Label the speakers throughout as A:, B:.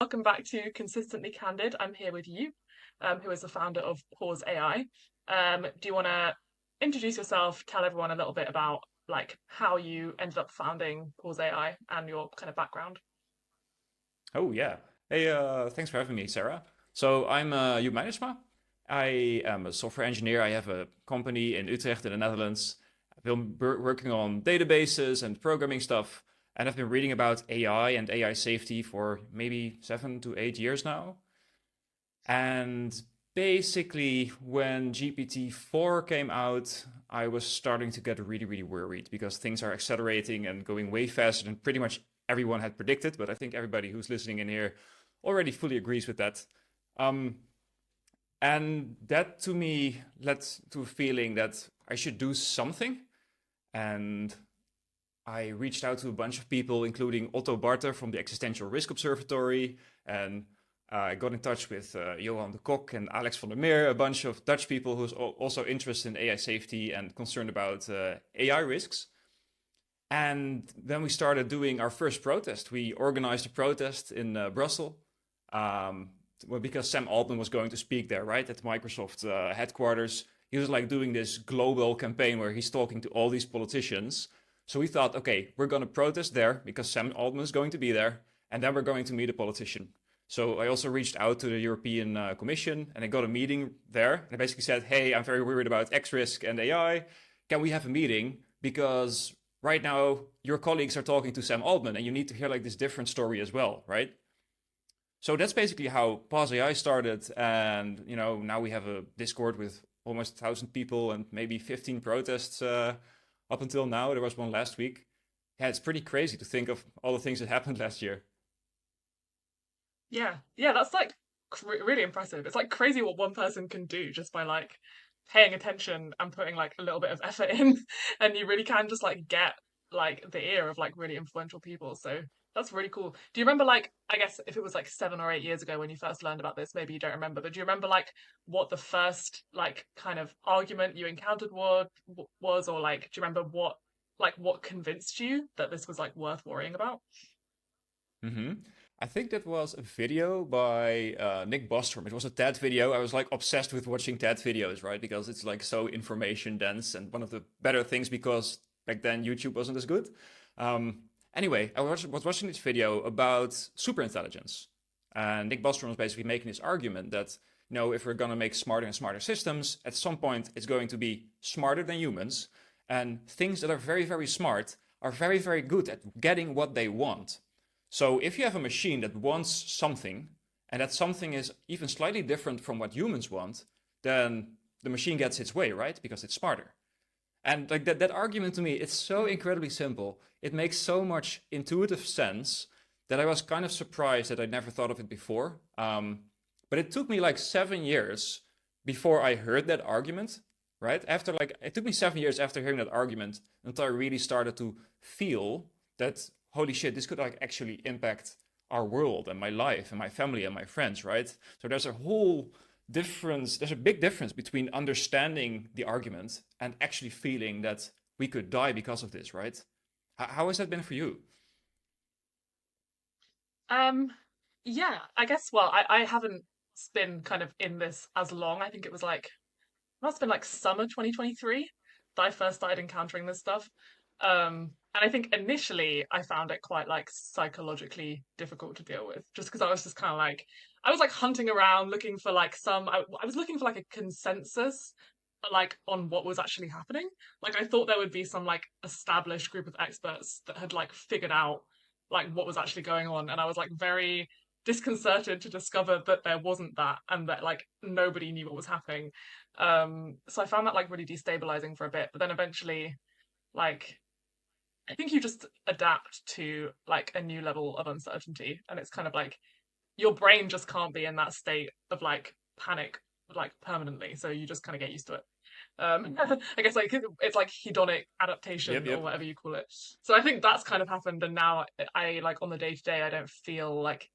A: Welcome back to Consistently Candid. I'm here with you, who is the founder of PauseAI. Do you want to introduce yourself, tell everyone a little bit about like how you ended up founding PauseAI and your kind of background?
B: Oh yeah. Hey, thanks for having me, Sarah. So I'm Joep Meindertsma. I am a software engineer. I have a company in Utrecht in the Netherlands. I've been working on databases and programming stuff, and I've been reading about AI and AI safety for maybe 7 to 8 years now. And basically, when GPT-4 came out, I was starting to get really, really worried because things are accelerating and going way faster than pretty much everyone had predicted. But I think everybody who's listening in here already fully agrees with that. Um, and that to me led to a feeling that I should do something. And I reached out to a bunch of people, including Otto Barter from the Existential Risk Observatory, and I got in touch with Johan de Kok and Alex van der Meer, a bunch of Dutch people who's also interested in AI safety and concerned about AI risks. And then we started doing our first protest. We organized a protest in Brussels, um, well, because Sam Altman was going to speak there, right, at Microsoft headquarters. He was like doing this global campaign where he's talking to all these politicians. So we thought, okay, we're going to protest there because Sam Altman is going to be there, and then we're going to meet a politician. So I also reached out to the European Commission and I got a meeting there. And I basically said, hey, I'm very worried about X risk and AI. Can we have a meeting? Because right now your colleagues are talking to Sam Altman and you need to hear like this different story as well, right? So that's basically how PauseAI started. And, now we have a Discord with almost 1,000 people and maybe 15 protests up until now. There was one last week. Yeah, it's pretty crazy to think of all the things that happened last year.
A: Yeah, that's like really impressive. It's like crazy what one person can do just by like paying attention and putting like a little bit of effort in, and you really can just like get like the ear of like really influential people. So that's really cool. Do you remember like I guess if it was like 7 or 8 years ago when you first learned about this, maybe you don't remember, but do you remember like what the first like kind of argument you encountered was, or like do you remember what convinced you that this was like worth worrying about?
B: hmm I think that was a video by Nick Bostrom. It was a TED video. I was like obsessed with watching TED videos, right? Because it's like so information dense and one of the better things because back then YouTube wasn't as good. Um, anyway, was watching this video about superintelligence. And Nick Bostrom was basically making this argument that, if we're going to make smarter and smarter systems, at some point it's going to be smarter than humans. And things that are very, very smart are very, very good at getting what they want. So if you have a machine that wants something, and that something is even slightly different from what humans want, then the machine gets its way, right? Because it's smarter. And like that argument to me, it's so incredibly simple. It makes so much intuitive sense that I was kind of surprised that I never thought of it before. But it took me like 7 years before I heard that argument, right? It took me 7 years after hearing that argument until I really started to feel that holy shit, this could like actually impact our world and my life and my family and my friends, right? So there's a big difference between understanding the argument and actually feeling that we could die because of this, right? How has that been for you?
A: Um, yeah, I guess, well, I haven't been kind of in this as long. I think it was like, must have been like summer 2023 that I first started encountering this stuff. And I think initially I found it quite like psychologically difficult to deal with, just because I was just kind of like, I was like hunting around looking for like I was looking for like a consensus like on what was actually happening. Like I thought there would be some like established group of experts that had like figured out like what was actually going on, and I was like very disconcerted to discover that there wasn't that, and that like nobody knew what was happening. So I found that like really destabilizing for a bit, but then eventually like I think you just adapt to like a new level of uncertainty, and it's kind of like your brain just can't be in that state of like panic like permanently, so you just kind of get used to it. I guess like it's like hedonic
B: Yep,
A: adaptation or
B: yep.
A: whatever you call it. So I think that's kind of happened, and now I like on the day to day, I don't feel like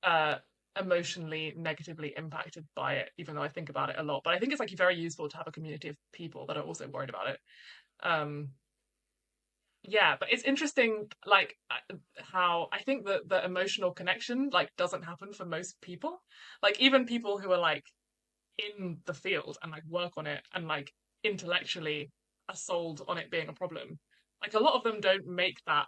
A: uh emotionally negatively impacted by it, even though I think about it a lot. But I think it's like very useful to have a community of people that are also worried about it. Um, yeah, but it's interesting, like how I think that the emotional connection like doesn't happen for most people. Like even people who are like in the field and like work on it and like intellectually are sold on it being a problem. Like a lot of them don't make that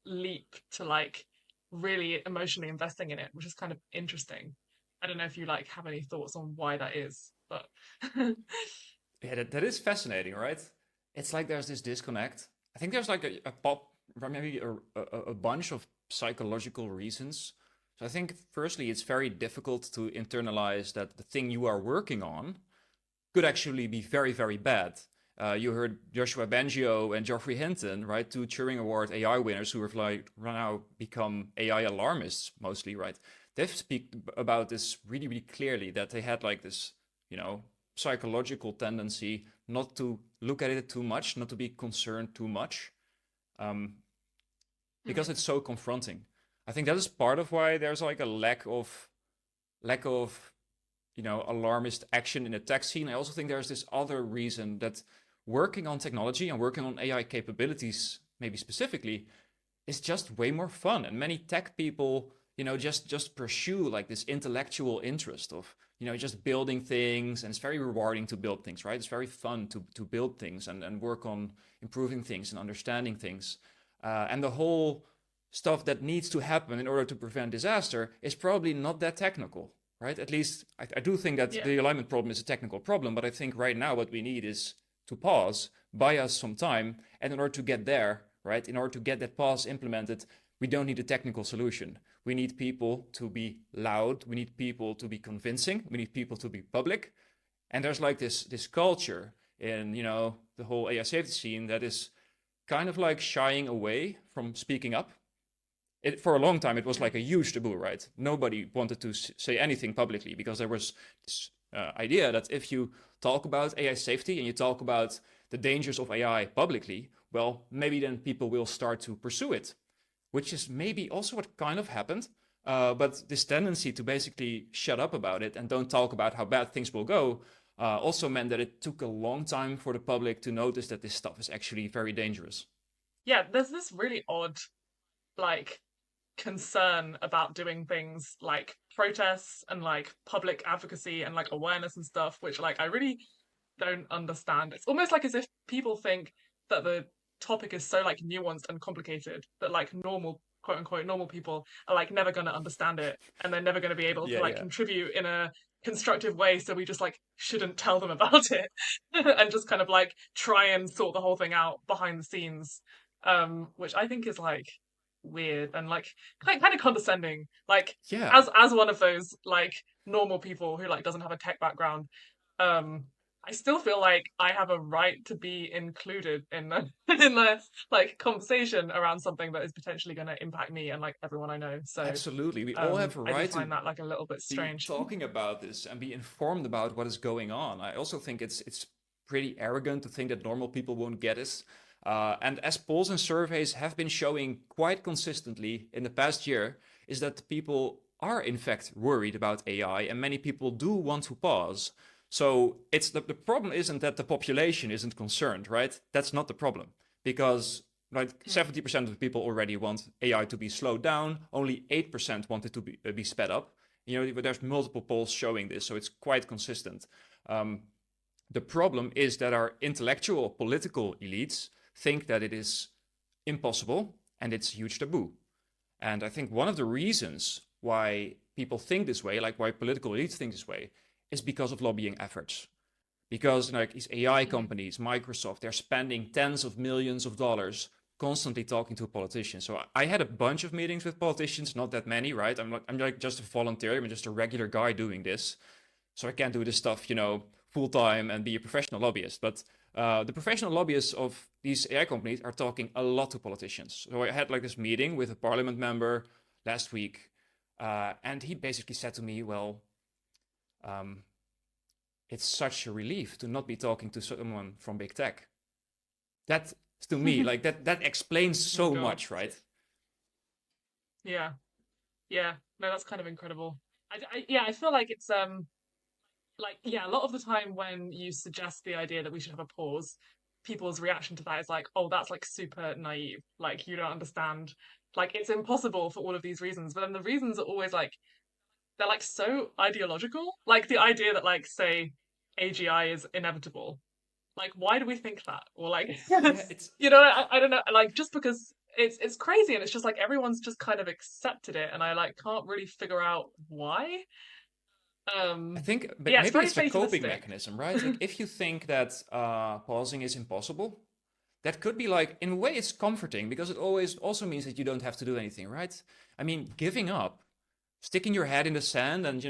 A: leap to like really emotionally investing in it, which is kind of interesting. I don't know if you like have any thoughts on why that is, but
B: Yeah, that is fascinating, right? It's like there's this disconnect. I think there's like a pop, maybe a bunch of psychological reasons. So I think, firstly, it's very difficult to internalize that the thing you are working on could actually be very, very bad. You heard Joshua Bengio and Geoffrey Hinton, right? Two Turing Award AI winners who have like now become AI alarmists mostly, right? They've speak about this really, really clearly that they had like this, you know, psychological tendency not to look at it too much, not to be concerned too much, um, because
A: Mhm.
B: it's so confronting. I think that is part of why there's like a lack of alarmist action in the tech scene. I also think there's this other reason that working on technology and working on AI capabilities, maybe specifically, is just way more fun. And many tech people, just pursue like this intellectual interest of, just building things. And it's very rewarding to build things, right? It's very fun to build things and work on improving things and understanding things. And the whole stuff that needs to happen in order to prevent disaster is probably not that technical, right? At least I do think that
A: Yeah.
B: the alignment problem is a technical problem, but I think right now what we need is to pause, buy us some time, and in order to get there, right, in order to get that pause implemented, we don't need a technical solution. We need people to be loud. We need people to be convincing. We need people to be public. And there's like this culture in the whole AI safety scene that is kind of like shying away from speaking up. For a long time, it was
A: Mm.
B: like a huge taboo, right? Nobody wanted to say anything publicly because there was this idea that if you talk about AI safety and you talk about the dangers of AI publicly, well, maybe then people will start to pursue it, which is maybe also what kind of happened. But this tendency to basically shut up about it and don't talk about how bad things will go also meant that it took a long time for the public to notice that this stuff is actually very dangerous.
A: Yeah, there's this really odd like concern about doing things like protests and like public advocacy and like awareness and stuff, which like I really don't understand. It's almost like as if people think that the topic is so like nuanced and complicated that like normal quote unquote normal people are like never going to understand it and they're never going to be able to
B: Yeah,
A: like
B: yeah.
A: contribute in a constructive way, so we just like shouldn't tell them about it and just kind of like try and sort the whole thing out behind the scenes, which I think is like weird and like kind of condescending, like
B: Yeah,
A: as one of those like normal people who like doesn't have a tech background. um I still feel like I have a right to be included in the in the like conversation around something that is potentially going to impact me and like everyone I know. So
B: absolutely. We all have a
A: I do
B: right to
A: find that like a little bit
B: be
A: strange.
B: talking about this and be informed about what is going on. I also think it's pretty arrogant to think that normal people won't get it. And as polls and surveys have been showing quite consistently in the past year, is that people are in fact worried about AI, and many people do want to pause. So it's the problem isn't that the population isn't concerned, right? That's not the problem, because like
A: Hmm.
B: 70% of the people already want AI to be slowed down. Only 8% want it to be sped up. There's multiple polls showing this, so it's quite consistent. Um, the problem is that our intellectual political elites think that it is impossible and it's a huge taboo. And I think one of the reasons why people think this way, like why political elites think this way, is because of lobbying efforts. Because like these AI
A: Hmm.
B: companies, Microsoft, they're spending tens of millions of dollars constantly talking to politicians. So I had a bunch of meetings with politicians, not that many, right? I'm like just a volunteer, I'm just a regular guy doing this. So I can't do this stuff, full time and be a professional lobbyist. But the professional lobbyists of these AI companies are talking a lot to politicians. So I had like this meeting with a parliament member last week, and he basically said to me, "Well, um, it's such a relief to not be talking to someone from big tech." That to me, like that explains
A: Oh
B: so
A: God.
B: much, right?
A: Yeah. Yeah. No, that's kind of incredible. Yeah, I feel like it's like yeah, a lot of the time when you suggest the idea that we should have a pause, people's reaction to that is like, oh, that's like super naive. Like you don't understand. Like it's impossible for all of these reasons. But then the reasons are always like they're like so ideological. Like the idea that like say AGI is inevitable. Like why do we think that? Or like
B: Yeah,
A: it's
B: it's
A: I don't know. Like just because it's crazy and it's just like everyone's just kind of accepted it and I like can't really figure out why.
B: I
A: Um
B: think
A: yeah, it's
B: maybe
A: very
B: it's the coping
A: fatalistic.
B: mechanism, right? Like if you think that pausing is impossible, that could be like in a way it's comforting because it always also means that you don't have to do anything, right? I mean, giving up, sticking your head in the sand, and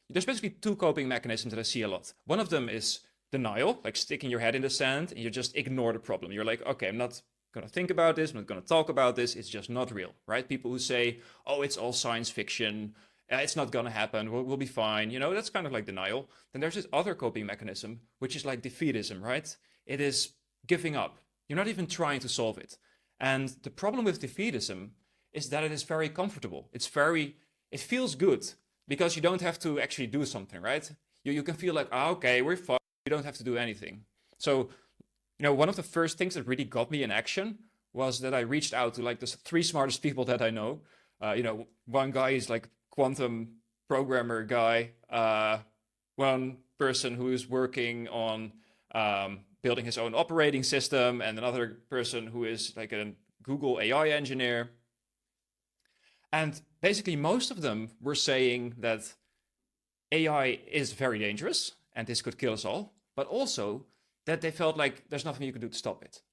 B: there's basically two coping mechanisms that I see a lot. One of them is denial, like sticking your head in the sand and you just ignore the problem. You're like, okay, I'm not gonna think about this, I'm not gonna talk about this, it's just not real, right? People who say, oh, it's all science fiction, it's not gonna happen, we'll be fine, that's kind of like denial. Then there's this other coping mechanism, which is like defeatism, right? It is giving up. You're not even trying to solve it. And the problem with defeatism is that it is very comfortable. It feels good because you don't have to actually do something, right? You can feel like, okay, we're fine. You don't have to do anything. So, one of the first things that really got me in action was that I reached out to like the three smartest people that I know. One guy is like quantum programmer guy. One person who is working on building his own operating system, and another person who is like a Google AI engineer. And basically, most of them were saying that AI is very dangerous and this could kill us all, but also that they felt like there's nothing you can do to stop it.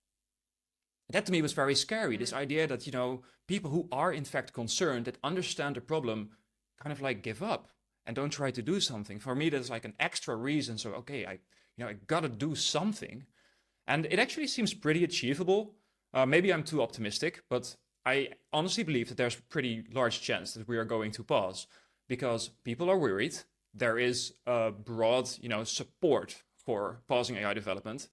B: And that to me was very scary. This idea that, people who are in fact concerned, that understand the problem, kind of like give up and don't try to do something. For me, that's like an extra reason. So, okay, I gotta do something. And it actually seems pretty achievable. Maybe I'm too optimistic, but I honestly believe that there's a pretty large chance that we are going to pause because people are worried. There is a broad, support for pausing AI development.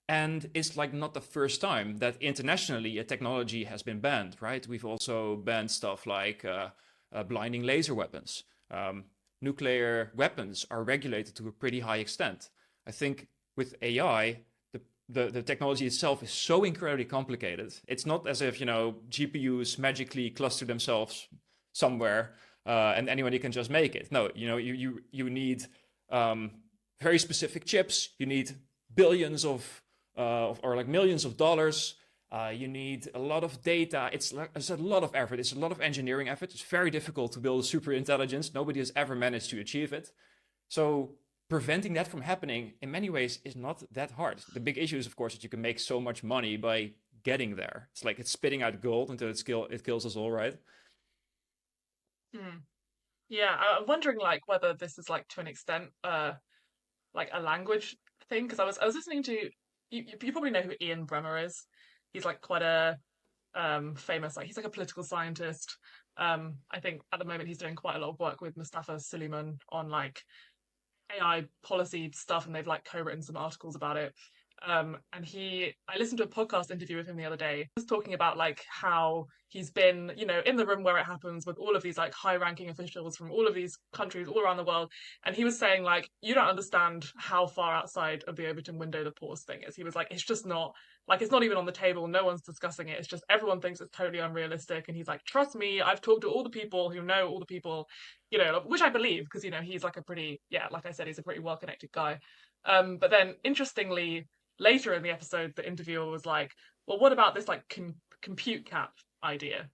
B: And it's like not the first time that internationally a technology has been banned, right? We've also banned stuff like blinding laser weapons. Nuclear weapons are regulated to a pretty high extent. I think with AI, the technology itself is so incredibly complicated. It's not as if GPUs magically cluster themselves somewhere and anybody can just make it. No, you need very specific chips. You need billions or like millions of dollars. You need a lot of data. It's a lot of effort. It's a lot of engineering effort. It's very difficult to build a super intelligence. Nobody has ever managed to achieve it. So preventing that from happening in many ways is not that hard. The big issue is, of course, that you can make so much money by getting there. It's like it's spitting out gold until it kills us all, right?
A: Hmm. Yeah, I'm wondering like whether this is like to an extent like a language thing because I was listening to you probably know who Ian Bremmer is. He's like quite a famous like he's like a political scientist. I think at the moment he's doing quite a lot of work with Mustafa Suleiman on like AI policy stuff, and they've like co-written some articles about it. And I listened to a podcast interview with him the other day. He was talking about like how he's been, in the room where it happens with all of these like high-ranking officials from all of these countries all around the world. And he was saying like, you don't understand how far outside of the Overton window the pause thing is. He was like, it's just not like it's not even on the table. No one's discussing it. It's just everyone thinks it's totally unrealistic. And he's like, trust me, I've talked to all the people who know all the people, which I believe because he's like a pretty yeah, like I said, he's a pretty well connected guy. But then interestingly, later in the episode, the interviewer was like, "Well, what about this like compute cap idea?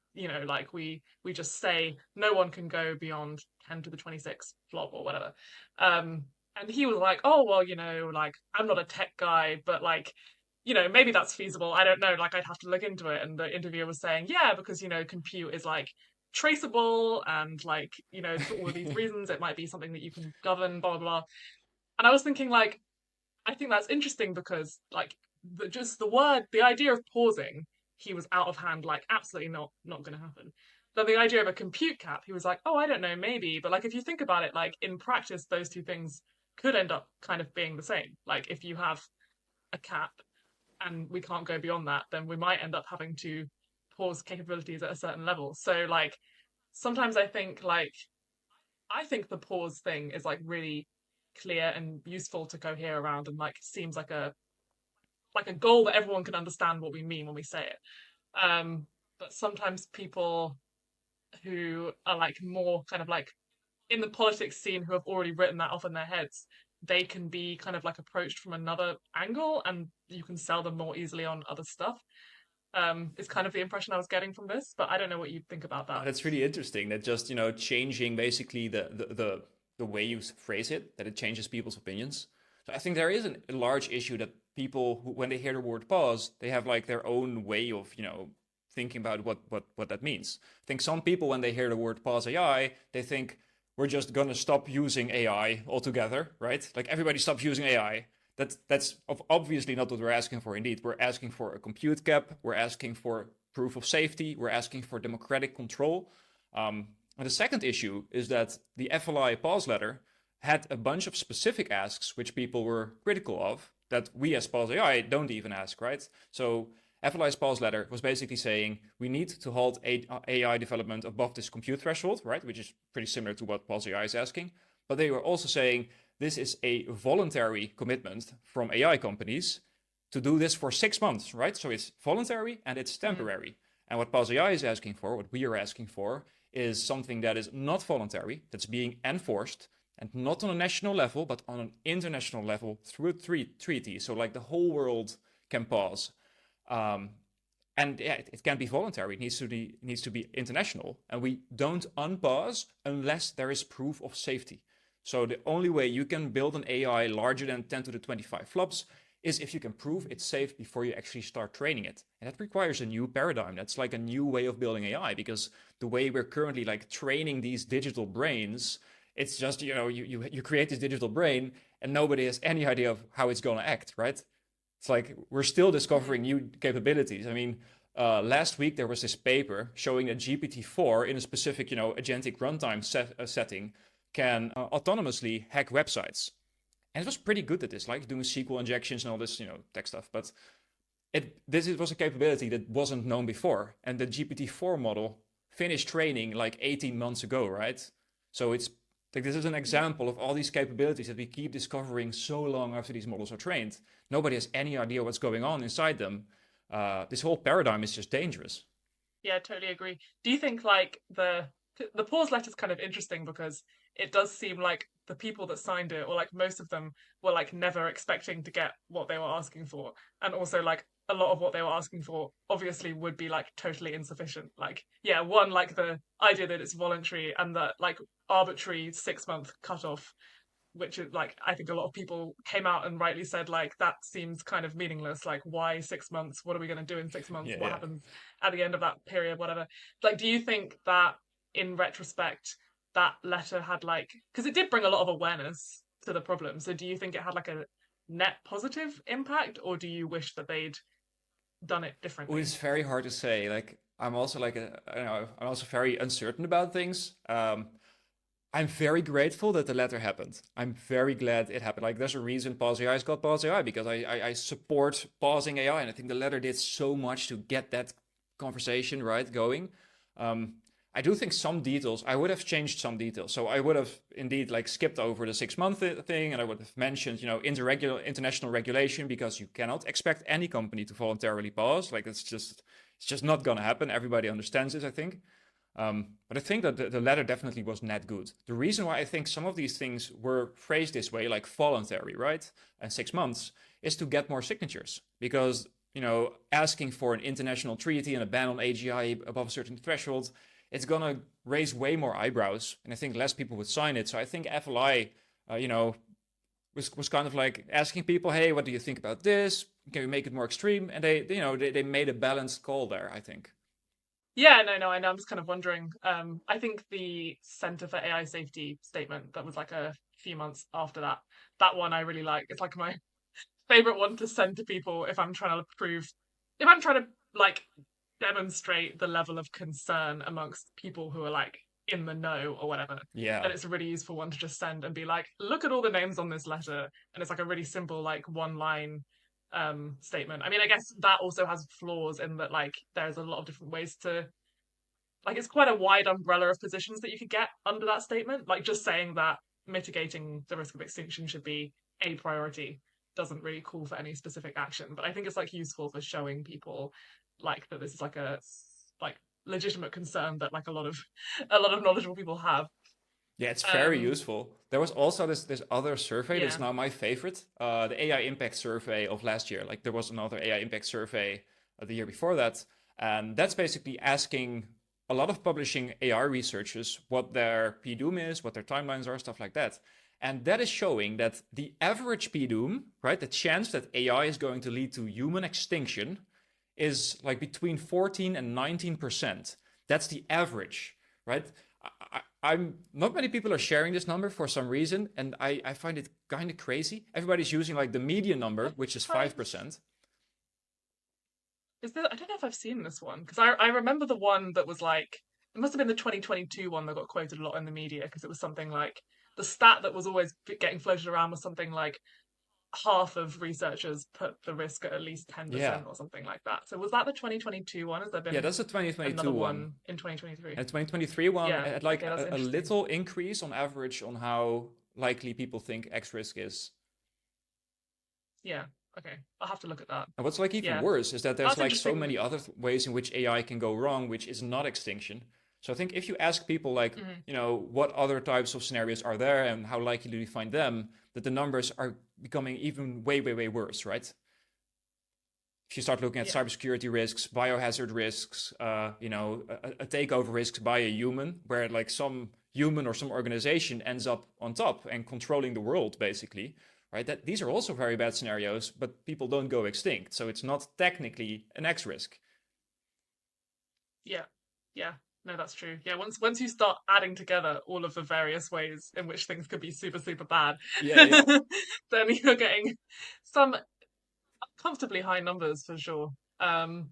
A: Like we just say no one can go beyond 10 to the 26 flop or whatever." And he was like, "Oh well, like I'm not a tech guy, but like." Maybe that's feasible. I don't know. Like, I'd have to look into it. And the interviewer was saying, yeah, because, compute is like traceable and like, for all of these reasons, it might be something that you can govern, blah, blah, blah. And I was thinking, like, I think that's interesting because like just the idea of pausing, he was out of hand, like absolutely not going to happen. But the idea of a compute cap, he was like, oh, I don't know, maybe. But like if you think about it, like in practice, those two things could end up kind of being the same. Like if you have a cap and we can't go beyond that, then we might end up having to pause capabilities at a certain level. So like sometimes I think the pause thing is like really clear and useful to cohere around and like seems like a goal that everyone can understand what we mean when we say it. But sometimes people who are like more kind of like in the politics scene who have already written that off in their heads, they can be kind of like approached from another angle and you can sell them more easily on other stuff. Is kind of the impression I was getting from this, but I don't know what you think about
B: Oh,
A: that.
B: that's really interesting. That just changing basically the way you phrase it, that it changes people's opinions. So I think there is a large issue that people who, when they hear the word pause, they have like their own way of thinking about what that means. I think some people when they hear the word pause AI, they think we're just gonna stop using AI altogether, right? Like everybody stops using AI. That's obviously not what we're asking for. Indeed, we're asking for a compute cap. We're asking for proof of safety. We're asking for democratic control. And the second issue is that the FLI pause letter had a bunch of specific asks which people were critical of that we as PauseAI don't even ask, right? So FLI's pause letter was basically saying we need to halt AI development above this compute threshold, right? Which is pretty similar to what PauseAI is asking. But they were also saying this is a voluntary commitment from AI companies to do this for 6 months, right? So it's voluntary and it's
A: Mm.
B: temporary. And what PauseAI is asking for, what we are asking for, is something that is not voluntary, that's being enforced, and not on a national level, but on an international level through a treaty. So like the whole world can pause. Um, and yeah, it can be voluntary. It needs to be international, and we don't unpause unless there is proof of safety. So the only way you can build an AI larger than 10 to the 25 flops is if you can prove it's safe before you actually start training it. And that requires a new paradigm. That's like a new way of building AI, because the way we're currently like training these digital brains, it's just you create this digital brain and nobody has any idea of how it's going to act, right? It's like we're still
A: Mm.
B: discovering new capabilities. I mean, last week there was this paper showing that GPT-4 in a specific, agentic runtime setting can autonomously hack websites. And it was pretty good at this, like doing SQL injections and all this, tech stuff. But this was a capability that wasn't known before. And the GPT-4 model finished training like 18 months ago, right? So it's like this is an
A: Yeah.
B: example of all these capabilities that we keep discovering so long after these models are trained. Nobody has any idea what's going on inside them. This whole paradigm is just dangerous.
A: Yeah, totally agree. Do you think like the pause letter is kind of interesting because it does seem like the people that signed it, or like most of them, were like never expecting to get what they were asking for, and also like a lot of what they were asking for obviously would be like totally insufficient. Like, yeah, one like the idea that it's voluntary and that like arbitrary 6 month cutoff, which is like I think a lot of people came out and rightly said like that seems kind of meaningless. Like why 6 months? What are we going to do in 6 months?
B: Yeah,
A: What
B: yeah.
A: happens at the end of that period? Whatever. Like, do you think that in retrospect that letter had like because it did bring a lot of awareness to the problem? So do you think it had like a net positive impact, or do you wish that they'd done it
B: Well,
A: differently?
B: it's very hard to say. Like I'm also like I'm also very uncertain about things. I'm very grateful that the letter happened. I'm very glad it happened. Like, there's a reason Pause AI has got Pause AI because I support pausing AI, and I think the letter did so much to get that conversation right going. Um, I do think some details I would have changed some details. So I would have indeed like skipped over the 6 month thing, and I would have mentioned international regulation because you cannot expect any company to voluntarily pause. Like it's just not gonna happen. Everybody understands this, I think. But I think that the latter definitely was not good. The reason why I think some of these things were phrased this way, like voluntary, right, and 6 months, is to get more signatures. Because asking for an international treaty and a ban on AGI above a certain threshold, it's gonna raise way more eyebrows, and I think less people would sign it. So I think FLI, was kind of like asking people, hey, what do you think about this? Can we make it more extreme? And they made a balanced call there, I think.
A: Yeah, no, no, I know. I'm just kind of wondering. I think the Center for AI Safety statement that was like a few months after that, that one I really like. It's like my favorite one to send to people if I'm trying to like demonstrate the level of concern amongst people who are like in the know or whatever.
B: Yeah.
A: Then it's a really useful one to just send and be like, look at all the names on this letter, and it's like a really simple like one line statement. I mean, I guess that also has flaws in that like there's a lot of different ways to like it's quite a wide umbrella of positions that you could get under that statement. Like just saying that mitigating the risk of extinction should be a priority. doesn't really call for any specific action. But I think it's like useful for showing people like that this is like a like legitimate concern that like a lot of a lot of knowledgeable people have.
B: Yeah, it's very
A: Um,
B: useful. There was also this other survey that's
A: yeah,
B: now my favorite, the AI impact survey of last year. Like there was another AI impact survey the year before that, and that's basically asking a lot of publishing AI researchers what their PDOOM is, what their timelines are, stuff like that. And that is showing that the average PDOOM, right, the chance that AI is going to lead to human extinction is like between 14 and 19%. That's the average, right? I'm not many people are sharing this number for some reason, and I find it kind of crazy. Everybody's using like the median number, which is
A: I
B: 5%.
A: is there? I don't know if I've seen this one because I remember the one that was like it must have been the 2022 one that got quoted a lot in the media because it was something like the stat that was always getting floated around was something like half of researchers put the risk at least
B: Yeah,
A: 10% or something like that. So was that the 2022 one? Has there
B: yeah,
A: been
B: that's a 2022
A: another
B: one.
A: one in 2023?
B: And the 2023 one
A: Yeah.
B: had like
A: Okay, that's
B: a
A: interesting.
B: little increase on average on how likely people think X risk is.
A: Yeah. Okay. I'll have to look at that.
B: And what's like even
A: Yeah.
B: worse is that there's
A: That's
B: like so
A: interesting.
B: many other ways in which AI can go wrong, which is not extinction. So I think if you ask people like,
A: Mhm.
B: what other types of scenarios are there and how likely do you find them, that the numbers are becoming even way, way, way worse, right? If you start looking at
A: Yeah.
B: cybersecurity risks, biohazard risks, a takeover risks by a human, where like some human or some organization ends up on top and controlling the world, basically, right? That these are also very bad scenarios, but people don't go extinct, so it's not technically an X risk.
A: Yeah. Yeah. No, that's true. Yeah, once you start adding together all of the various ways in which things could be super, super bad,
B: Yeah, yeah.
A: then you're getting some comfortably high numbers for sure. Um,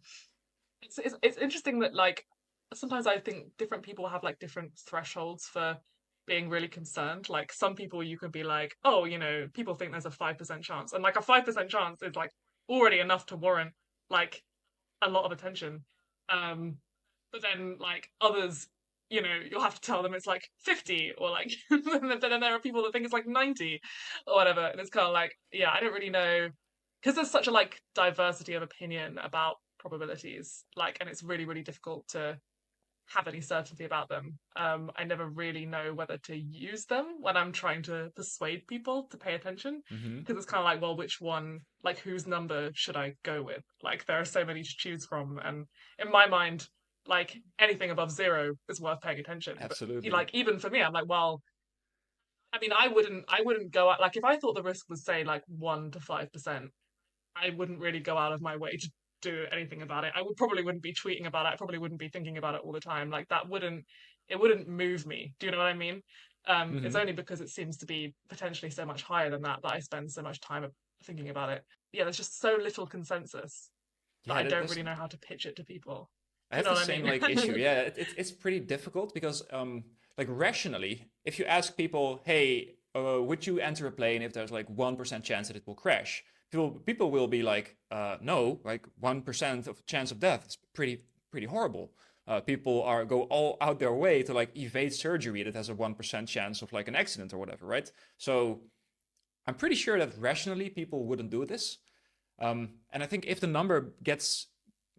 A: it's interesting that like sometimes I think different people have like different thresholds for being really concerned. Like some people you could be like, oh, people think there's a 5% chance, and like a 5% chance is like already enough to warrant like a lot of attention. Um, but then like others, you'll have to tell them it's like 50 or like then there are people that think it's like 90 or whatever. And it's kind of like, yeah, I don't really know because there's such a like diversity of opinion about probabilities, like, and it's really, really difficult to have any certainty about them. I never really know whether to use them when I'm trying to persuade people to pay attention
B: Mm-hmm.
A: because it's kind of like, well, which one, like, whose number should I go with? Like, there are so many to choose from, and in my mind, like anything above zero is worth paying attention. But
B: Absolutely.
A: like, even for me, I'm like, well, I mean, I wouldn't go out like if I thought the risk was say like 1 to 5%. I wouldn't really go out of my way to do anything about it. I would probably wouldn't be tweeting about it. I probably wouldn't be thinking about it all the time. Like that wouldn't it wouldn't move me. Do you know what I mean? It's
B: Mm-hmm.
A: only because it seems to be potentially so much higher than that that I spend so much time thinking about it. Yeah, there's just so little consensus that
B: Yeah,
A: I don't
B: that's
A: really know how to pitch it to people.
B: I
A: Do you
B: have
A: know
B: the
A: what I
B: same
A: mean?
B: like issue. Yeah, it's pretty difficult because like rationally, if you ask people, hey, would you enter a plane if there's like 1% chance that it will crash? People will be like, no, like 1% of chance of death is pretty horrible. People are go all out their way to like evade surgery that has a 1% chance of like an accident or whatever, right? So I'm pretty sure that rationally people wouldn't do this. And I think if the number gets,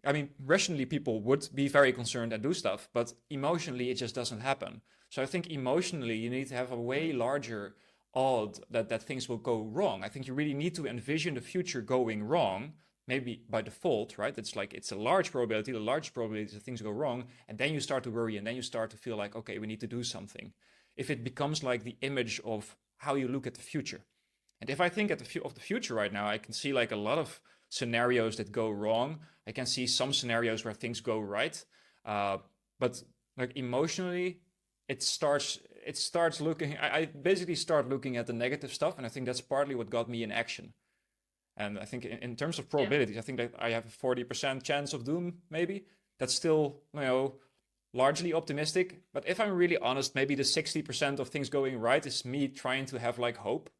B: I mean, rationally people would be very concerned and do stuff, but emotionally it just doesn't happen. So I think emotionally you need to have a way larger odd that things will go wrong. I think you really need to envision the future going wrong, maybe by default, right? It's like it's a large probability, the large probability that things go wrong, and then you start to worry, and then you start to feel like, okay, we need to do something. If it becomes like the image of how you look at the future, and if I think of the future right now, I can see like a lot of scenarios that go wrong. I can see some scenarios where things go right, uh, but like emotionally, it starts looking. I basically start looking at the negative stuff, and I think that's partly what got me in action. And I think in terms of
A: Yeah.
B: probabilities, I think that I have a 40% chance of doom. Maybe that's still largely optimistic. But if I'm really honest, maybe the 60% of things going right is me trying to have like hope.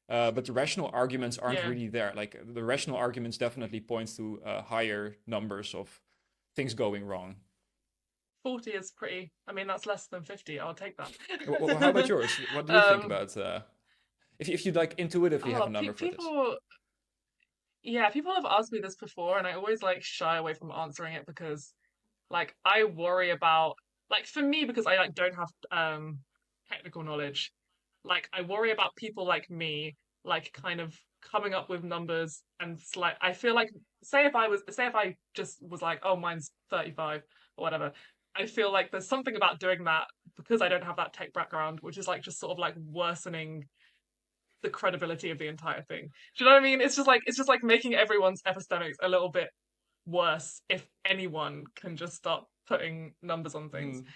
B: But the rational arguments aren't
A: Yeah.
B: really there. Like the rational arguments definitely point to higher numbers of things going wrong.
A: 40 is pretty. I mean, that's less than 50. I'll take that.
B: How about yours? What do you think
A: um
B: about if you'd like intuitively have a number for this?
A: people. yeah, people have asked me this before, and I always like shy away from answering it because like I worry about like for me because I like don't have technical knowledge. Like I worry about people like me like kind of coming up with numbers and it's like I feel like say if I just was like oh mine's 35 or whatever. I feel like there's something about doing that because I don't have that tech background, which is like just sort of like worsening the credibility of the entire thing. Do you know what I mean? It's just like making everyone's epistemics a little bit worse if anyone can just start putting numbers on things.
B: Hmm.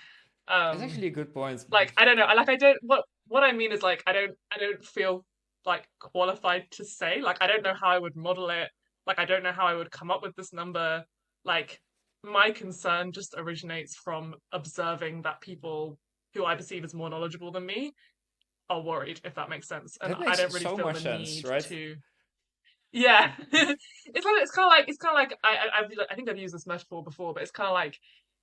B: That's
A: Um,
B: actually a good point.
A: like I don't know, like I don't what I mean is like I don't feel like qualified to say. Like I don't know how I would model it. Like I don't know how I would come up with this number. Like my concern just originates from observing that people who I perceive as more knowledgeable than me are worried, if that makes sense. And
B: That
A: I
B: makes
A: don't really
B: so
A: feel
B: much
A: the
B: sense,
A: need
B: right?
A: to yeah, it's kind of like I think I've used this metaphor before, but it's kind of like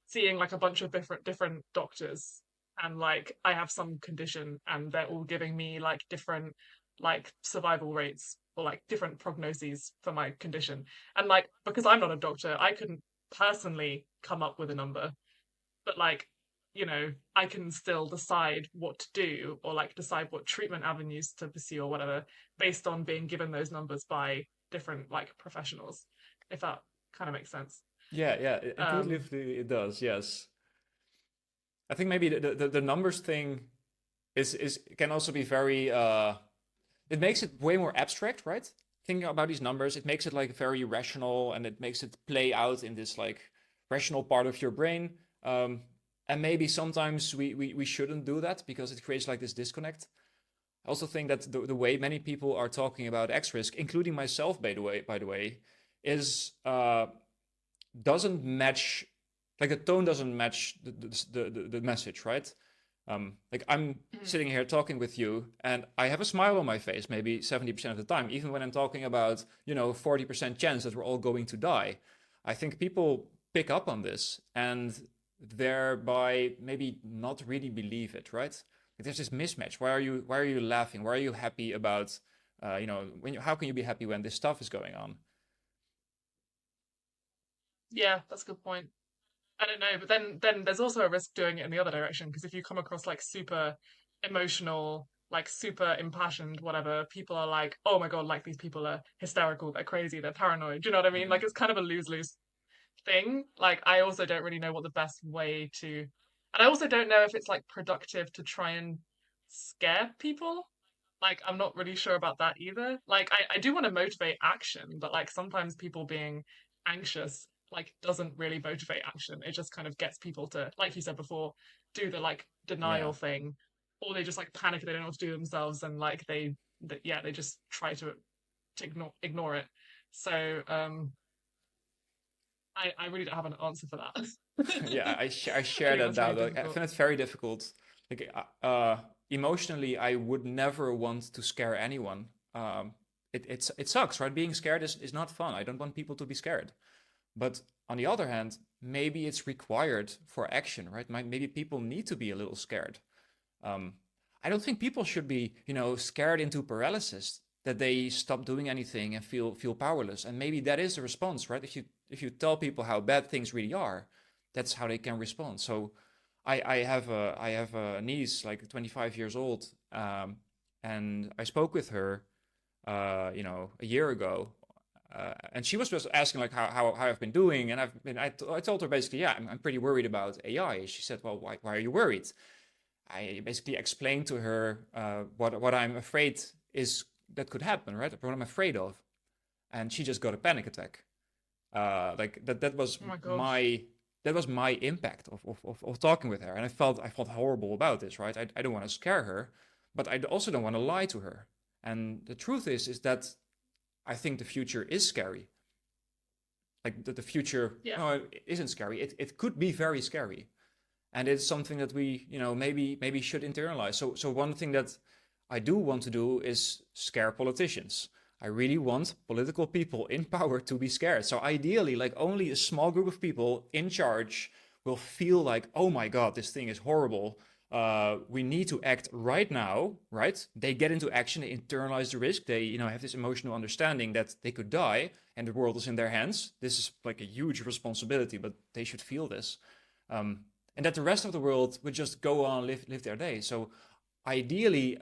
A: seeing like a bunch of different doctors, and like I have some condition, and they're all giving me like different like survival rates or like different prognoses for my condition, and like because I'm not a doctor, I couldn't personally come up with a number, but like I can still decide what to do or like decide what treatment avenues to pursue or whatever based on being given those numbers by different like professionals, if that kind of makes sense.
B: Yeah, yeah,
A: um
B: intuitively it does. Yes, I think maybe the numbers thing is can also be very. It makes it way more abstract, right? Thinking about these numbers, it makes it like very rational, and it makes it play out in this like rational part of your brain. Um, and maybe sometimes we shouldn't do that because it creates like this disconnect. I also think that the way many people are talking about X risk, including myself, by the way, is doesn't match. Like the tone doesn't match the message, right? Like I'm sitting here talking with you, and I have a smile on my face, maybe 70% of the time, even when I'm talking about 40% chance that we're all going to die. I think people pick up on this and thereby maybe not really believe it, right? Like there's this mismatch. Why are you laughing? Why are you happy about how can you be happy when this stuff is going on?
A: yeah, that's a good point. I don't know, but then there's also a risk doing it in the other direction because if you come across like super emotional, like super impassioned, whatever, people are like, oh my god, like these people are hysterical, they're crazy, they're paranoid. Do you know what I mean?
B: Mm-hmm.
A: Like it's kind of a lose-lose thing. Like I also don't really know what the best way to, and I also don't know if it's like productive to try and scare people. Like I'm not really sure about that either. Like I do want to motivate action, but like sometimes people being anxious like doesn't really motivate action. It just kind of gets people to, like you said before, do the like
B: Yeah.
A: denial thing, or they just like panic, they don't know what to do themselves, and like yeah, they just try to ignore it. So I really don't have an answer for that.
B: Yeah, I
A: I
B: share
A: think
B: that
A: that's really
B: doubt. Like, I
A: difficult.
B: find it very difficult. Like, emotionally, I would never want to scare anyone. It sucks, right? Being scared is not fun. I don't want people to be scared. But on the other hand, maybe it's required for action, right? Maybe people need to be a little scared. Um, I don't think people should be, scared into paralysis that they stop doing anything and feel powerless. And maybe that is the response, right? If you tell people how bad things really are, that's how they can respond. So, I have a niece like 25 years old, and I spoke with her, a year ago, and she was just asking like how I've been doing, and I told her basically, yeah, I'm pretty worried about AI. She said, well, why are you worried? I basically explained to her what I'm afraid is that could happen, right? What I'm afraid of, and she just got a panic attack. Like that was
A: Oh my gosh.
B: my that was my impact of talking with her, and I felt horrible about this, right? I don't want to scare her, but I also don't want to lie to her. And the truth is that I think the future is scary. Like the future,
A: Yeah.
B: no, it isn't scary. It could be very scary, and it's something that we maybe should internalize. So one thing that I do want to do is scare politicians. I really want political people in power to be scared. So ideally, like only a small group of people in charge will feel like, oh my god, this thing is horrible. We need to act right now, right? They get into action, they internalize the risk, they have this emotional understanding that they could die and the world is in their hands. This is like a huge responsibility, but they should feel this. Um, and that the rest of the world would just go on live their day. So ideally,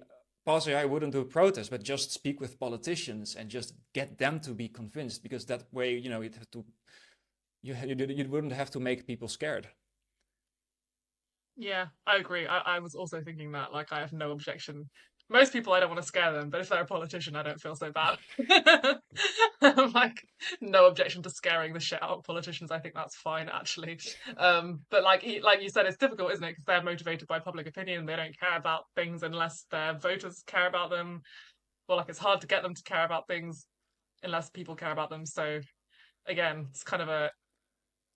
B: PauseAI wouldn't do a protest, but just speak with politicians and just get them to be convinced, because that way, you'd have to you wouldn't have to make people scared.
A: Yeah, I agree. I was also thinking that, like, I have no objection. Most people, I don't want to scare them, but if they're a politician, I don't feel so bad. Like, no objection to scaring the shit out of politicians. I think that's fine, actually. But like you said, it's difficult, isn't it? Because they're motivated by public opinion. They don't care about things unless their voters care about them. Or like, it's hard to get them to care about things unless people care about them. So again, it's kind of a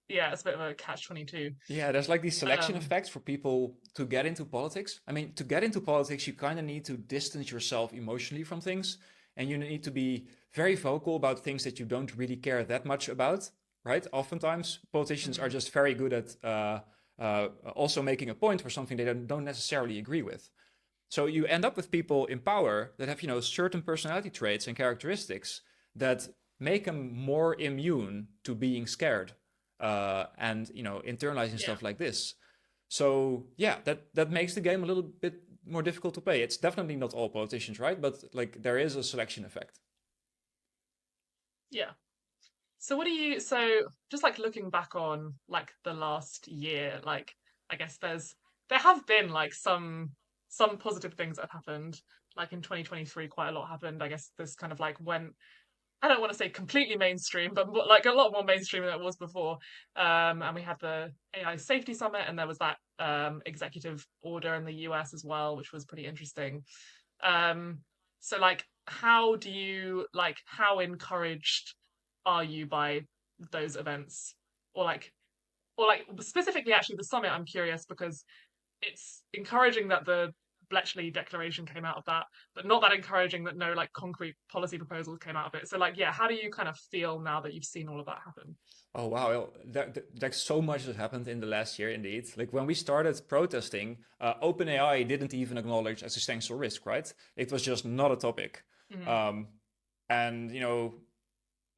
A: yeah, it's a bit of a catch-22.
B: Yeah, there's like these selection
A: Um,
B: effects for people to get into politics. I mean, to get into politics, you kind of need to distance yourself emotionally from things, and you need to be very vocal about things that you don't really care that much about, right? Oftentimes, politicians are
A: mhm,
B: just very good at also making a point for something they don't necessarily agree with. So you end up with people in power that have, certain personality traits and characteristics that make them more immune to being scared, and internalizing
A: yeah.
B: stuff like this. So yeah, that makes the game a little bit more difficult to play. It's definitely not all politicians, right? But like there is a selection effect.
A: Yeah. So what do you so just like looking back on like the last year, like I guess there have been like some positive things that have happened. Like in 2023 quite a lot happened. I guess this kind of like went I don't want to say completely mainstream, but like a lot more mainstream than it was before. And we had the AI Safety Summit, and there was that executive order in the US as well, which was pretty interesting. Um, so like how encouraged are you by those events? Or like specifically actually the summit, I'm curious because it's encouraging that the Bletchley Declaration came out of that, but not that encouraging that no like concrete policy proposals came out of it. So like yeah, how do you kind of feel now that you've seen all of that happen?
B: Oh wow, well, like so much has happened in the last year, indeed. Like when we started protesting, OpenAI didn't even acknowledge existential risk, right? It was just not a topic.
A: Mm-hmm.
B: Um, and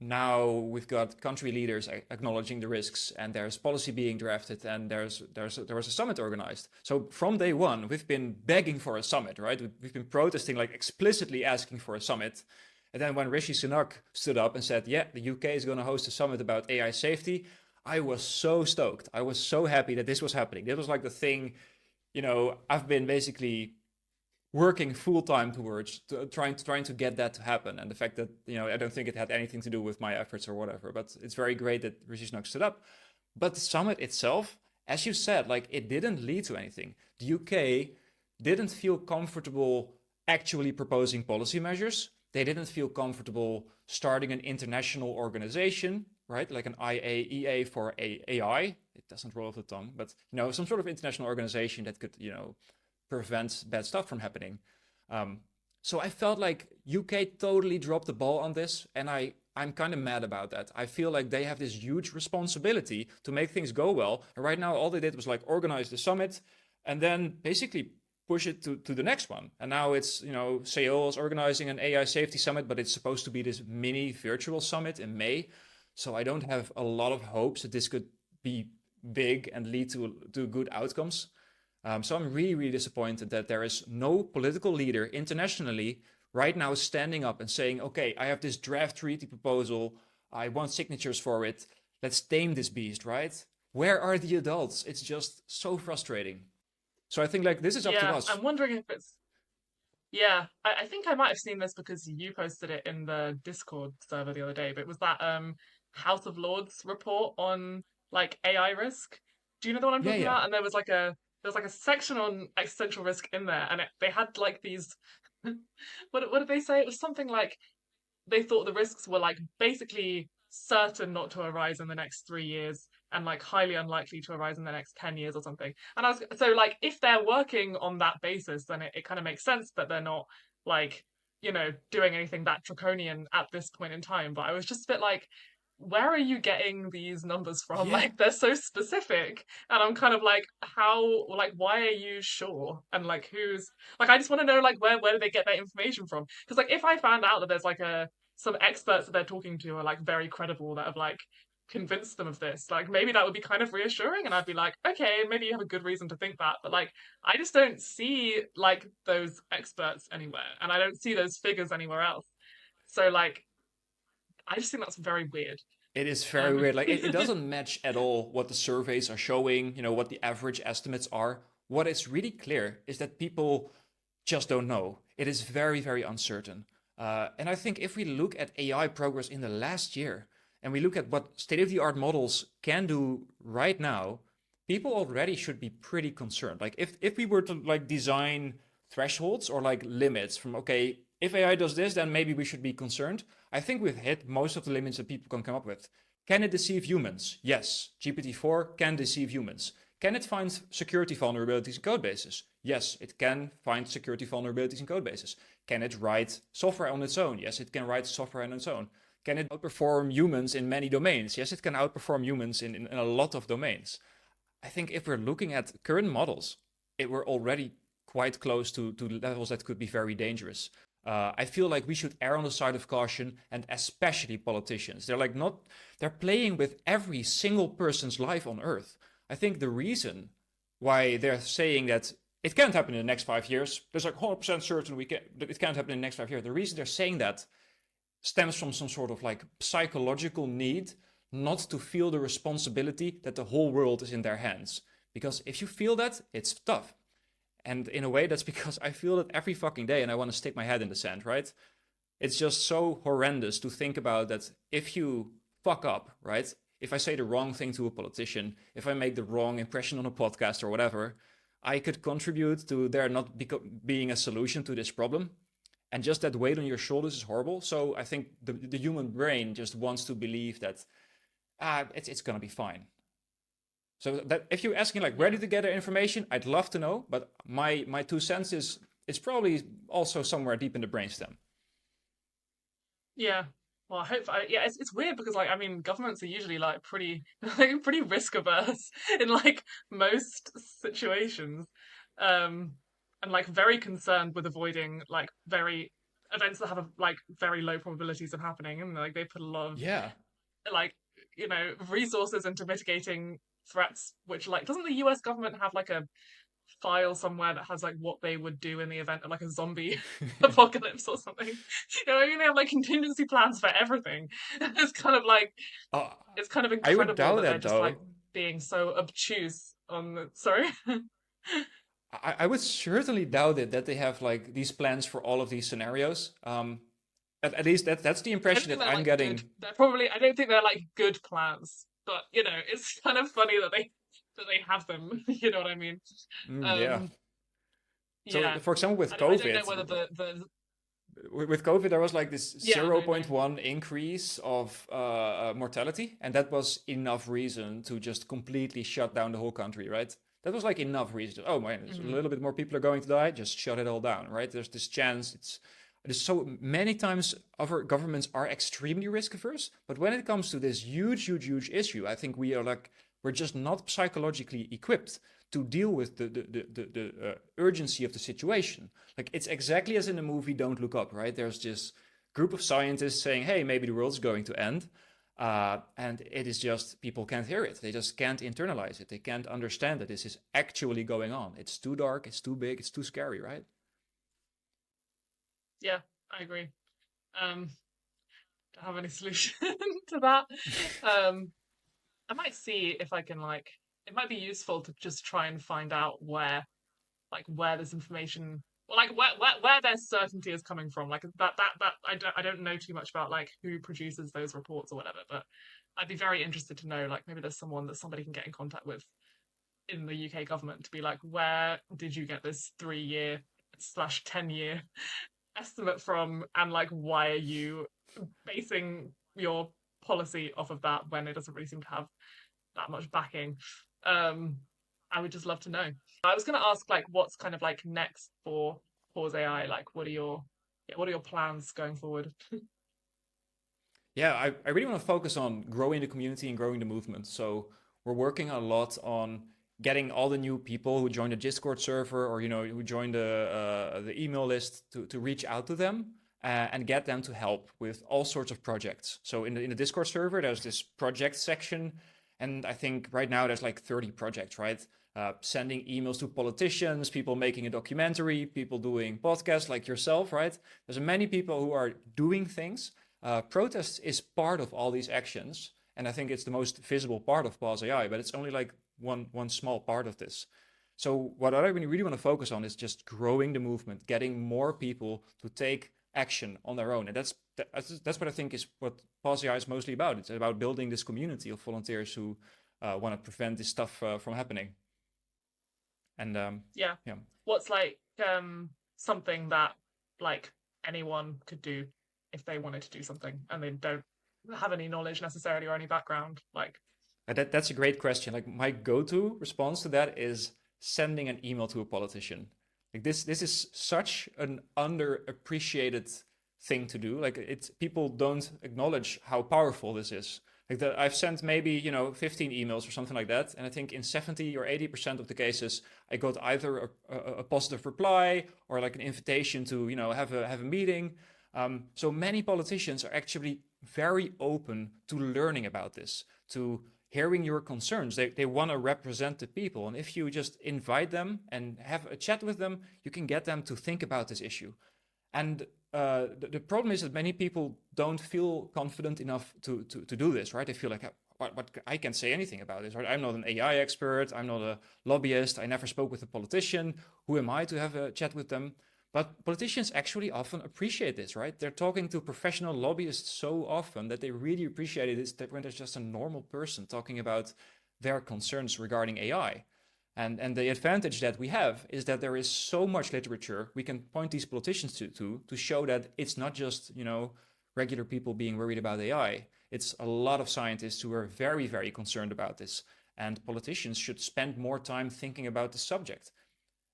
B: now we've got country leaders acknowledging the risks, and there's policy being drafted, and there was a summit organized. So from day one, we've been begging for a summit, right? We've been protesting, like explicitly asking for a summit. And then when Rishi Sunak stood up and said, "Yeah, the UK is going to host a summit about AI safety," I was so stoked. I was so happy that this was happening. This was like the thing, I've been basically working full time towards trying to get that to happen. And the fact that I don't think it had anything to do with my efforts or whatever, but it's very great that Rishi Sunak stood up. But the summit itself, as you said, like it didn't lead to anything. The UK didn't feel comfortable actually proposing policy measures. They didn't feel comfortable starting an international organization, right? Like an IAEA for AI. It doesn't roll off the tongue, but some sort of international organization that could, prevent bad stuff from happening. Um, so I felt like UK totally dropped the ball on this, and I'm kind of mad about that. I feel like they have this huge responsibility to make things go well, and right now all they did was like organize the summit, and then basically push it to the next one. And now it's Seoul is organizing an AI safety summit, but it's supposed to be this mini virtual summit in May. So I don't have a lot of hopes that this could be big and lead to good outcomes. So I'm really, really disappointed that there is no political leader internationally right now standing up and saying, okay, I have this draft treaty proposal. I want signatures for it. Let's tame this beast, right? Where are the adults? It's just so frustrating. So I think like this is up to
A: Yeah,
B: us.
A: I'm wondering if it's yeah, I think I might have seen this because you posted it in the Discord server the other day, but it was that House of Lords report on like AI risk. Do you know the one I'm
B: Yeah,
A: talking
B: yeah.
A: about? And there was like a section on existential risk in there, and they had like these what did they say? It was something like they thought the risks were like basically certain not to arise in the next 3 years and like highly unlikely to arise in the next 10 years or something. And I was so like, if they're working on that basis, then it kind of makes sense that they're not like, doing anything that draconian at this point in time. But I was just a bit like, where are you getting these numbers from?
B: Yeah,
A: Like they're so specific. And I'm kind of like, how, like, why are you sure? And like who's like I just want to know like where do they get that information from? Because like if I found out that there's like a some experts that they're talking to are like very credible that have like convinced them of this, like maybe that would be kind of reassuring and I'd be like, okay, maybe you have a good reason to think that. But like I just don't see like those experts anywhere and I don't see those figures anywhere else. So like I just think that's very weird.
B: it is very
A: Um,
B: weird. Like it doesn't match at all what the surveys are showing, what the average estimates are. What is really clear is that people just don't know. It is very, very uncertain. And I think if we look at AI progress in the last year and we look at what state of the art models can do right now, people already should be pretty concerned. Like if we were to like design thresholds or like limits from, okay, if AI does this, then maybe we should be concerned. I think we've hit most of the limits that people can come up with. Can it deceive humans? Yes. GPT-4 can deceive humans. Can it find security vulnerabilities in code bases? Yes, it can find security vulnerabilities in code bases. Can it write software on its own? Yes, it can write software on its own. Can it outperform humans in many domains? Yes, it can outperform humans in a lot of domains. I think if we're looking at current models, we're already quite close to levels that could be very dangerous. I feel like we should err on the side of caution, and especially politicians. They're playing with every single person's life on Earth. I think the reason why they're saying that it can't happen in the next 5 years, there's like 100% certain that it can't happen in the next 5 years. The reason they're saying that stems from some sort of like psychological need not to feel the responsibility that the whole world is in their hands. Because if you feel that, it's tough. And in a way, that's because I feel it every fucking day and I want to stick my head in the sand, right? It's just so horrendous to think about that if you fuck up, right? If I say the wrong thing to a politician, if I make the wrong impression on a podcast or whatever, I could contribute to there not being a solution to this problem. And just that weight on your shoulders is horrible. So I think the human brain just wants to believe that it's gonna be fine. So that if you're asking like where
A: yeah,
B: did they get their information, I'd love to know, but my 2 cents is it's probably also somewhere deep in the brainstem.
A: yeah. Well, I hope. Yeah, it's weird because like I mean, governments are usually like pretty like pretty risk averse in like most situations, um, and like very concerned with avoiding like very events that have like very low probabilities of happening, and like they put a lot of
B: Yeah.
A: like resources into mitigating threats. Which like doesn't the U.S. government have like a file somewhere that has like what they would do in the event of like a zombie apocalypse or something. You know what I mean? They have like contingency plans for everything. It's kind of like
B: uh,
A: it's kind of
B: I would
A: incredible
B: doubt
A: that they're
B: that
A: just like
B: though.
A: being so obtuse on the sorry.
B: I would certainly doubt it that they have like these plans for all of these scenarios. At least that's the
A: I don't
B: impression
A: think
B: that
A: they're
B: I'm
A: like good.
B: getting.
A: They're probably I don't think they're like good plans. But it's kind of funny that they have them. You know what I mean?
B: Yeah.
A: Um
B: So
A: yeah.
B: for example, with
A: I don't know
B: COVID,
A: whether the
B: with COVID, there was like this
A: yeah,
B: zero
A: no, no.
B: point 0.1 increase of mortality, and that was enough reason to just completely shut down the whole country, right? That was like enough reason. Oh man, there's a
A: Mm,
B: little bit more people are going to die. Just shut it all down, right? There's this chance. There's so many times other governments are extremely risk averse, but when it comes to this huge, huge, huge issue, I think we're just not psychologically equipped to deal with the urgency of the situation. Like it's exactly as in the movie Don't Look Up, right? There's this group of scientists saying, "Hey, maybe the world's going to end," and it is just people can't hear it. They just can't internalize it. They can't understand that this is actually going on. It's too dark. It's too big. It's too scary, right?
A: yeah, I agree. Um don't have any solution to that. Um, I might see if I can like. It might be useful to just try and find out where this information, well, like where their certainty is coming from. Like that I don't know too much about like who produces those reports or whatever. But I'd be very interested to know like maybe there's someone that somebody can get in contact with in the UK government to be like, where did you get this 3 year slash 10 year estimate from, and like why are you basing your policy off of that when it doesn't really seem to have that much backing. Um, I would just love to know. I was going to ask like what's kind of like next for Pause AI. Like, what are your plans going forward?
B: Yeah, I really want to focus on growing the community and growing the movement. So we're working a lot on getting all the new people who join the Discord server or who join the email list to reach out to them and get them to help with all sorts of projects. So in the Discord server, there's this project section, and I think right now there's like 30 projects, right? Sending emails to politicians, people making a documentary, people doing podcasts like yourself, right? There's many people who are doing things. Protest is part of all these actions, and I think it's the most visible part of PauseAI, but it's only like one small part of this. So what I really want to focus on is just growing the movement, getting more people to take action on their own, and that's what I think is what PauseAI is mostly about. It's about building this community of volunteers who want to prevent this stuff from happening. And
A: Yeah.
B: yeah,
A: What's like something that like anyone could do if they wanted to do something and they don't have any knowledge necessarily or any background? Like,
B: that's a great question. Like my go-to response to that is sending an email to a politician. Like this is such an underappreciated thing to do. Like it's people don't acknowledge how powerful this is. Like I've sent maybe 15 emails or something like that, and I think in 70 or 80% of the cases I got either a positive reply or like an invitation to have a meeting. So many politicians are actually very open to learning about this, to hearing your concerns. They want to represent the people. And if you just invite them and have a chat with them, you can get them to think about this issue. And the problem is that many people don't feel confident enough to do this, right? They feel like, what I can't say anything about this, right? I'm not an AI expert. I'm not a lobbyist. I never spoke with a politician. Who am I to have a chat with them? But politicians actually often appreciate this, right? They're talking to professional lobbyists so often that they really appreciate it is that when there's just a normal person talking about their concerns regarding AI. And the advantage that we have is that there is so much literature we can point these politicians to show that it's not just, regular people being worried about AI. It's a lot of scientists who are very, very concerned about this. And politicians should spend more time thinking about the subject.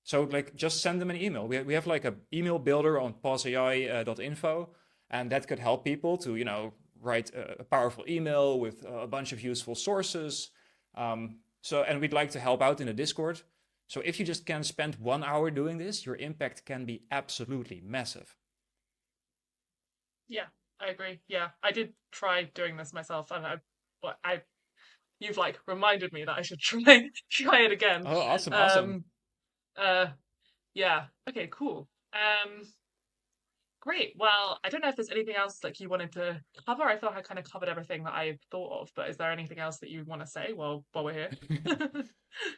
B: So like just send them an email. We have like a email builder on pauseai.info, and that could help people to write a powerful email with a bunch of useful sources. And we'd like to help out in the Discord. So if you just can spend 1 hour doing this, your impact can be absolutely massive.
A: yeah, I agree. Yeah, I did try doing this myself, and I you've like reminded me that I should try it again.
B: Oh, awesome, awesome.
A: Um, uh, yeah. Okay, cool. Great. Well, I don't know if there's anything else like you wanted to cover. I thought I kind of covered everything that I thought of, but is there anything else that you want to say while we're here?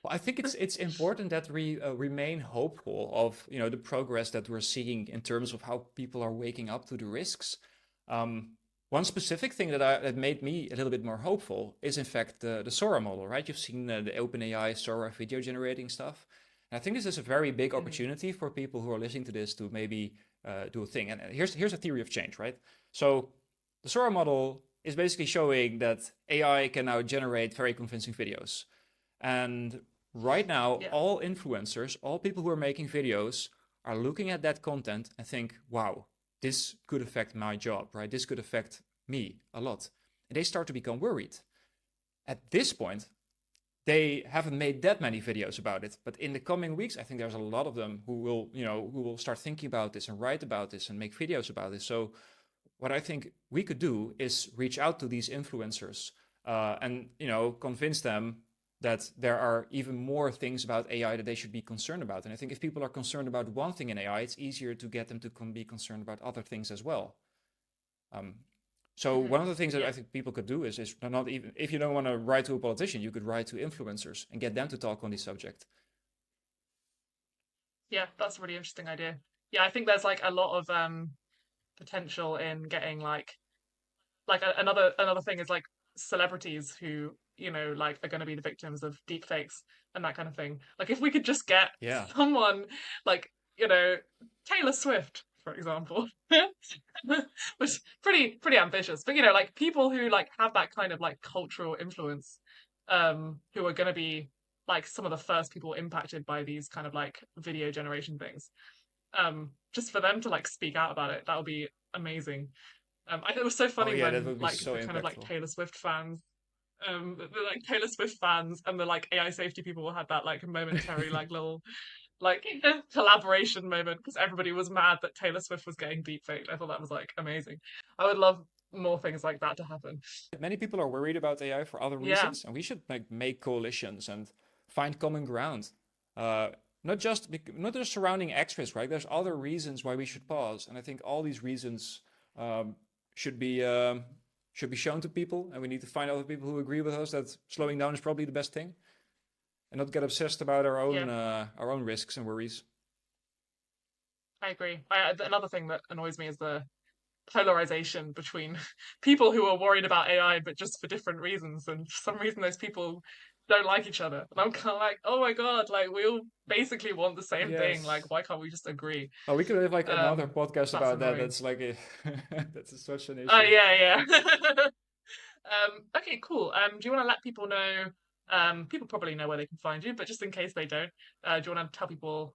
B: Well, I think it's important that we remain hopeful of the progress that we're seeing in terms of how people are waking up to the risks. Um, One specific thing that made me a little bit more hopeful is in fact the Sora model, right? You've seen the OpenAI Sora video generating stuff. And I think this is a very big
A: Mhm.
B: opportunity for people who are listening to this to maybe do a thing. And here's a theory of change, right? So the Sora model is basically showing that AI can now generate very convincing videos. And right now,
A: Yeah.
B: all influencers, all people who are making videos are looking at that content and think, wow, this could affect my job, right? This could affect me a lot. And they start to become worried. At this point, they haven't made that many videos about it, but in the coming weeks, I think there's a lot of them who will start thinking about this and write about this and make videos about this. So what I think we could do is reach out to these influencers and convince them that there are even more things about AI that they should be concerned about. And I think if people are concerned about one thing in AI, it's easier to get them to be concerned about other things as well. Um, so
A: Hmm.
B: one of the things that I
A: Yeah.
B: think people could do is not even if you don't want to write to a politician, you could write to influencers and get them to talk on this subject.
A: Yeah, that's a really interesting idea. Yeah, I think there's like a lot of potential in getting another thing is like celebrities who like are going to be the victims of deep fakes and that kind of thing. Like if we could just get
B: Yeah,
A: someone like you know Taylor Swift, for example, which is pretty ambitious, but like people who like have that kind of like cultural influence, who are going to be like some of the first people impacted by these kind of like video generation things. Just for them to like speak out about it, that would be amazing. It was so
B: Oh
A: funny
B: yeah, that
A: when
B: would be
A: like
B: so
A: the kind of like
B: impactful.
A: Taylor Swift fans, the like Taylor Swift fans and the like AI safety people had that like momentary like little like collaboration moment because everybody was mad that Taylor Swift was getting deepfaked. I thought that was like amazing. I would love more things like that to happen.
B: Many people are worried about AI for other
A: Yeah,
B: reasons, and we should make coalitions and find common ground. Uh, not just surrounding X-rays, right? There's other reasons why we should pause, and I think all these reasons um, should be um, should be shown to people, and we need to find other people who agree with us that slowing down is probably the best thing, and not get obsessed about
A: yeah,
B: our own risks and worries.
A: I agree. Another thing that annoys me is the polarization between people who are worried about AI but just for different reasons, and for some reason those people don't like each other. And I'm kind of like, oh my god, like we all basically want the same thing. Like,
B: Yes.
A: why can't we just agree?
B: Oh, we could have like another podcast
A: That's
B: about that.
A: annoying.
B: That's like a such an
A: Oh
B: issue.
A: yeah, yeah. Okay, cool. Do you want to let people know? People probably know where they can find you, but just in case they don't, do you want to tell people,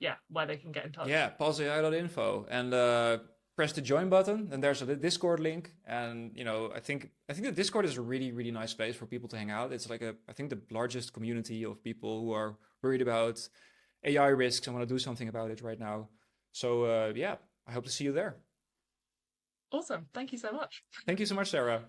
A: yeah, where they can get in touch?
B: Yeah, PauseAI.info and press the join button. Then there's a Discord link, and I think the Discord is a really really nice place for people to hang out. It's like I think the largest community of people who are worried about AI risks and want to do something about it right now. So yeah, I hope to see you there.
A: Awesome. Thank you so much.
B: Thank you so much, Sarah.